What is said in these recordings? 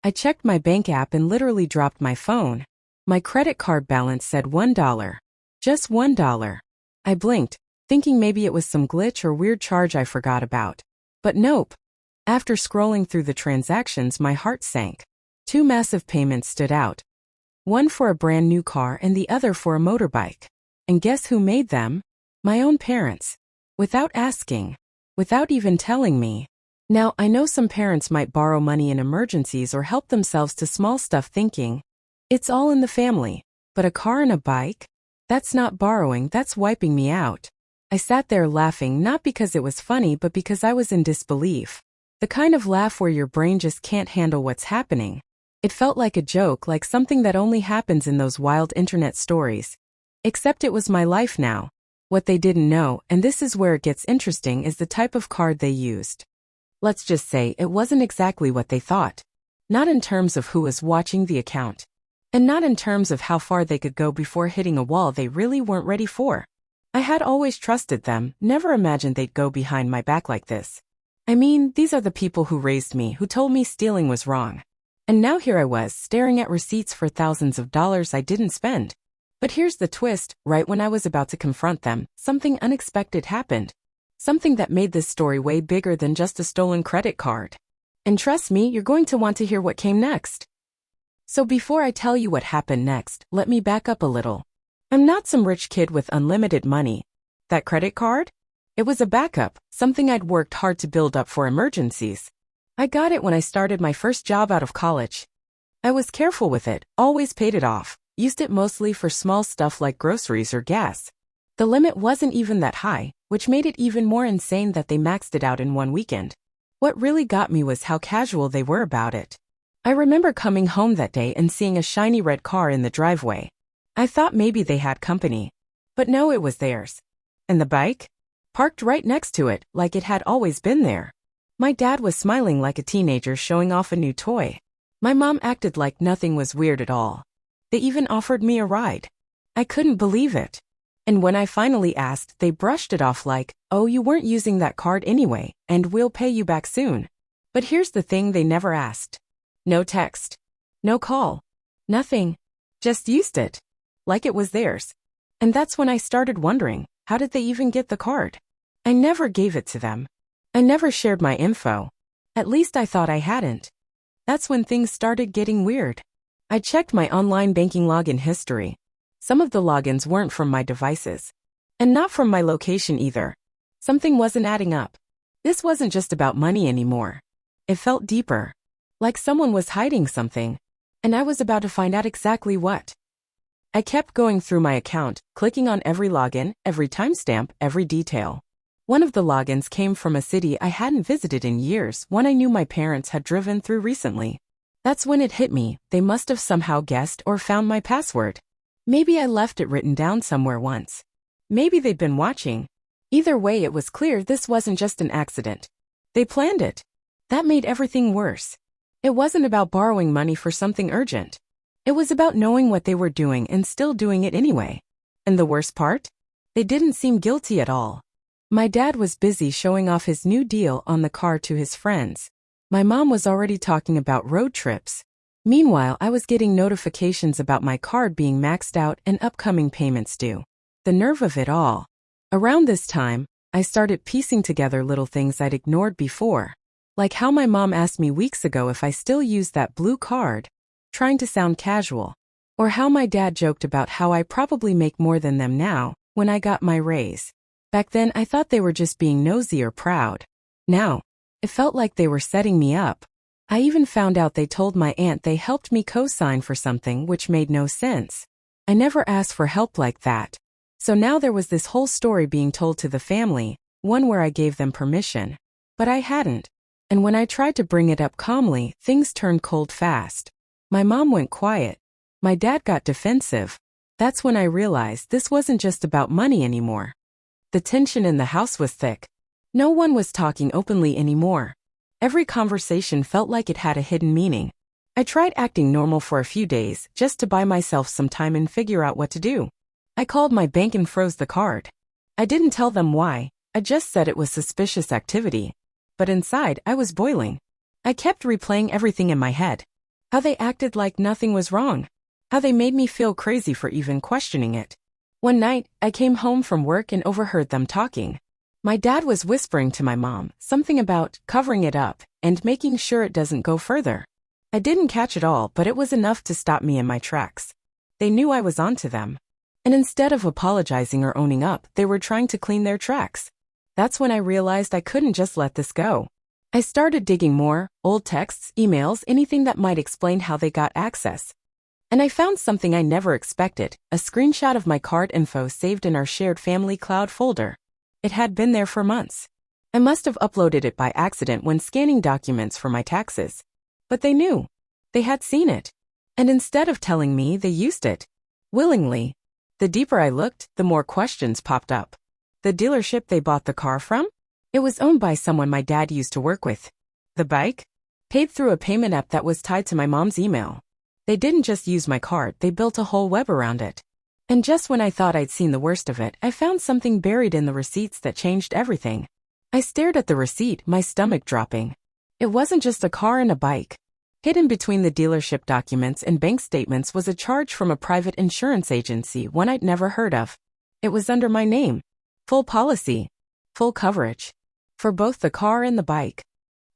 I checked my bank app and literally dropped my phone. My credit card balance said $1. Just $1. I blinked, thinking maybe it was some glitch or weird charge I forgot about. But nope. After scrolling through the transactions, my heart sank. Two massive payments stood out. One for a brand new car and the other for a motorbike. And guess who made them? My own parents. Without asking. Without even telling me. Now, I know some parents might borrow money in emergencies or help themselves to small stuff thinking, it's all in the family. But a car and a bike? That's not borrowing, that's wiping me out. I sat there laughing not because it was funny but because I was in disbelief. The kind of laugh where your brain just can't handle what's happening. It felt like a joke, like something that only happens in those wild internet stories. Except it was my life now. What they didn't know, and this is where it gets interesting, is the type of card they used. Let's just say it wasn't exactly what they thought. Not in terms of who was watching the account. And not in terms of how far they could go before hitting a wall they really weren't ready for. I had always trusted them, never imagined they'd go behind my back like this. I mean, these are the people who raised me, who told me stealing was wrong. And now here I was, staring at receipts for thousands of dollars I didn't spend. But here's the twist, right when I was about to confront them, something unexpected happened. Something that made this story way bigger than just a stolen credit card. And trust me, you're going to want to hear what came next. So before I tell you what happened next, let me back up a little. I'm not some rich kid with unlimited money. That credit card? It was a backup, something I'd worked hard to build up for emergencies. I got it when I started my first job out of college. I was careful with it, always paid it off, used it mostly for small stuff like groceries or gas. The limit wasn't even that high, which made it even more insane that they maxed it out in one weekend. What really got me was how casual they were about it. I remember coming home that day and seeing a shiny red car in the driveway. I thought maybe they had company. But no, it was theirs. And the bike? Parked right next to it, like it had always been there. My dad was smiling like a teenager showing off a new toy. My mom acted like nothing was weird at all. They even offered me a ride. I couldn't believe it. And when I finally asked, they brushed it off like, oh, you weren't using that card anyway, and we'll pay you back soon. But here's the thing they never asked. No text. No call. Nothing. Just used it. Like it was theirs. And that's when I started wondering, how did they even get the card? I never gave it to them. I never shared my info. At least I thought I hadn't. That's when things started getting weird. I checked my online banking login history. Some of the logins weren't from my devices. And not from my location either. Something wasn't adding up. This wasn't just about money anymore. It felt deeper. Like someone was hiding something. And I was about to find out exactly what. I kept going through my account, clicking on every login, every timestamp, every detail. One of the logins came from a city I hadn't visited in years, one I knew my parents had driven through recently. That's when it hit me, they must have somehow guessed or found my password. Maybe I left it written down somewhere once. Maybe they'd been watching. Either way, it was clear this wasn't just an accident. They planned it. That made everything worse. It wasn't about borrowing money for something urgent. It was about knowing what they were doing and still doing it anyway. And the worst part? They didn't seem guilty at all. My dad was busy showing off his new deal on the car to his friends. My mom was already talking about road trips. Meanwhile, I was getting notifications about my card being maxed out and upcoming payments due. The nerve of it all. Around this time, I started piecing together little things I'd ignored before. Like how my mom asked me weeks ago if I still used that blue card, trying to sound casual. Or how my dad joked about how I probably make more than them now, when I got my raise. Back then, I thought they were just being nosy or proud. Now, it felt like they were setting me up. I even found out they told my aunt they helped me co-sign for something which made no sense. I never asked for help like that. So now there was this whole story being told to the family, one where I gave them permission. But I hadn't. And when I tried to bring it up calmly, things turned cold fast. My mom went quiet. My dad got defensive. That's when I realized this wasn't just about money anymore. The tension in the house was thick. No one was talking openly anymore. Every conversation felt like it had a hidden meaning. I tried acting normal for a few days, just to buy myself some time and figure out what to do. I called my bank and froze the card. I didn't tell them why, I just said it was suspicious activity. But inside, I was boiling. I kept replaying everything in my head. How they acted like nothing was wrong. How they made me feel crazy for even questioning it. One night, I came home from work and overheard them talking. My dad was whispering to my mom something about covering it up and making sure it doesn't go further. I didn't catch it all, but it was enough to stop me in my tracks. They knew I was onto them. And instead of apologizing or owning up, they were trying to clean their tracks. That's when I realized I couldn't just let this go. I started digging more, old texts, emails, anything that might explain how they got access. And I found something I never expected, a screenshot of my card info saved in our shared family cloud folder. It had been there for months. I must have uploaded it by accident when scanning documents for my taxes. But they knew. They had seen it. And instead of telling me, they used it. Willingly. The deeper I looked, the more questions popped up. The dealership they bought the car from? It was owned by someone my dad used to work with. The bike? Paid through a payment app that was tied to my mom's email. They didn't just use my card, they built a whole web around it. And just when I thought I'd seen the worst of it, I found something buried in the receipts that changed everything. I stared at the receipt, my stomach dropping. It wasn't just a car and a bike. Hidden between the dealership documents and bank statements was a charge from a private insurance agency, one I'd never heard of. It was under my name. Full policy. Full coverage. For both the car and the bike.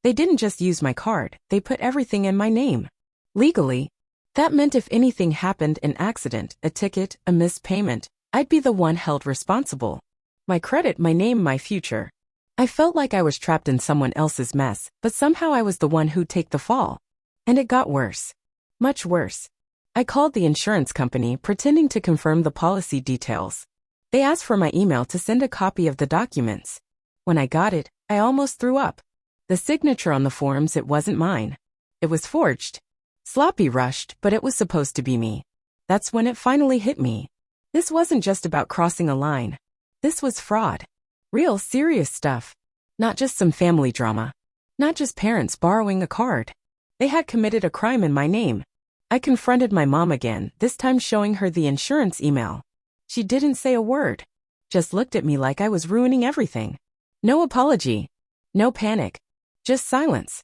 They didn't just use my card, they put everything in my name. Legally. That meant if anything happened, an accident, a ticket, a missed payment, I'd be the one held responsible. My credit, my name, my future. I felt like I was trapped in someone else's mess, but somehow I was the one who'd take the fall. And it got worse. Much worse. I called the insurance company, pretending to confirm the policy details. They asked for my email to send a copy of the documents. When I got it, I almost threw up. The signature on the forms, it wasn't mine. It was forged. Sloppy, rushed, but it was supposed to be me. That's when it finally hit me. This wasn't just about crossing a line. This was fraud. Real serious stuff. Not just some family drama. Not just parents borrowing a card. They had committed a crime in my name. I confronted my mom again, this time showing her the insurance email. She didn't say a word. Just looked at me like I was ruining everything. No apology. No panic. Just silence.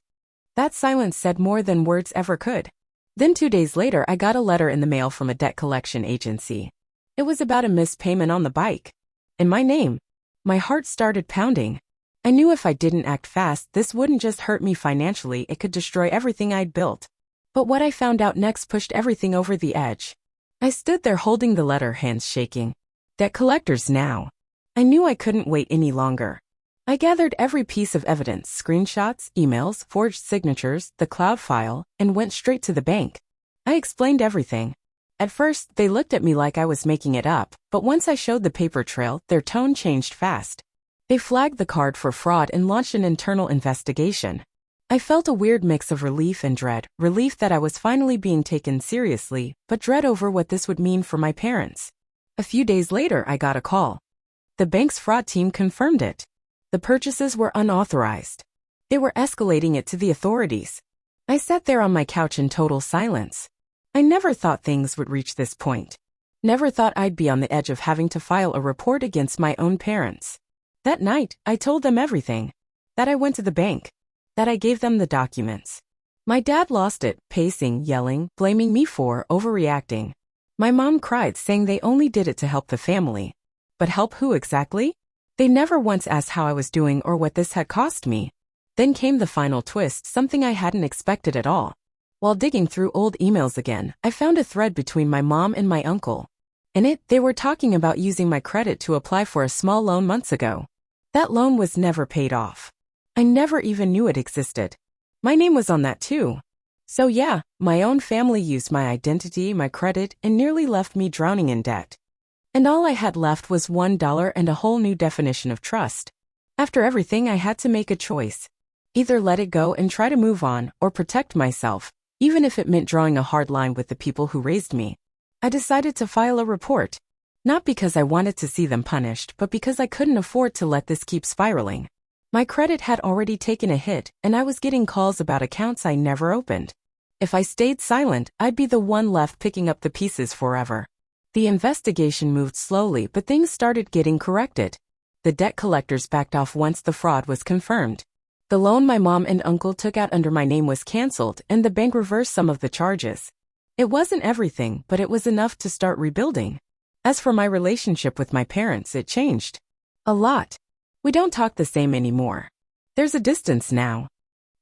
That silence said more than words ever could. Then 2 days later, I got a letter in the mail from a debt collection agency. It was about a missed payment on the bike. In my name. My heart started pounding. I knew if I didn't act fast, this wouldn't just hurt me financially, it could destroy everything I'd built. But what I found out next pushed everything over the edge. I stood there holding the letter, hands shaking. Debt collectors now. I knew I couldn't wait any longer. I gathered every piece of evidence, screenshots, emails, forged signatures, the cloud file, and went straight to the bank. I explained everything. At first, they looked at me like I was making it up, but once I showed the paper trail, their tone changed fast. They flagged the card for fraud and launched an internal investigation. I felt a weird mix of relief and dread, relief that I was finally being taken seriously, but dread over what this would mean for my parents. A few days later, I got a call. The bank's fraud team confirmed it. The purchases were unauthorized. They were escalating it to the authorities. I sat there on my couch in total silence. I never thought things would reach this point. Never thought I'd be on the edge of having to file a report against my own parents. That night, I told them everything. That I went to the bank. That I gave them the documents. My dad lost it, pacing, yelling, blaming me for overreacting. My mom cried, saying they only did it to help the family. But help who exactly? They never once asked how I was doing or what this had cost me. Then came the final twist, something I hadn't expected at all. While digging through old emails again, I found a thread between my mom and my uncle. In it, they were talking about using my credit to apply for a small loan months ago. That loan was never paid off. I never even knew it existed. My name was on that too. So yeah, my own family used my identity, my credit, and nearly left me drowning in debt. And all I had left was $1 and a whole new definition of trust. After everything, I had to make a choice. Either let it go and try to move on, or protect myself, even if it meant drawing a hard line with the people who raised me. I decided to file a report. Not because I wanted to see them punished, but because I couldn't afford to let this keep spiraling. My credit had already taken a hit, and I was getting calls about accounts I never opened. If I stayed silent, I'd be the one left picking up the pieces forever. The investigation moved slowly, but things started getting corrected. The debt collectors backed off once the fraud was confirmed. The loan my mom and uncle took out under my name was canceled, and the bank reversed some of the charges. It wasn't everything, but it was enough to start rebuilding. As for my relationship with my parents, it changed. A lot. We don't talk the same anymore. There's a distance now.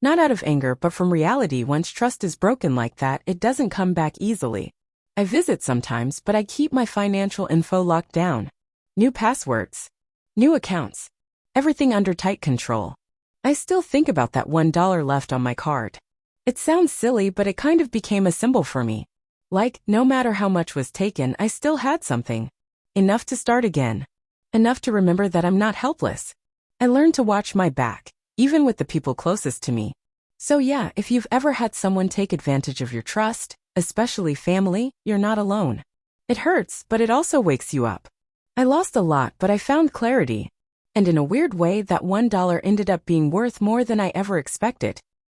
Not out of anger, but from reality. Once trust is broken like that, it doesn't come back easily. I visit sometimes, but I keep my financial info locked down. New passwords. New accounts. Everything under tight control. I still think about that $1 left on my card. It sounds silly, but it kind of became a symbol for me. Like, no matter how much was taken, I still had something. Enough to start again. Enough to remember that I'm not helpless. I learned to watch my back, even with the people closest to me. So yeah, if you've ever had someone take advantage of your trust, especially family, you're not alone. It hurts, but it also wakes you up. I lost a lot, but I found clarity. And in a weird way, that $1 ended up being worth more than I ever expected.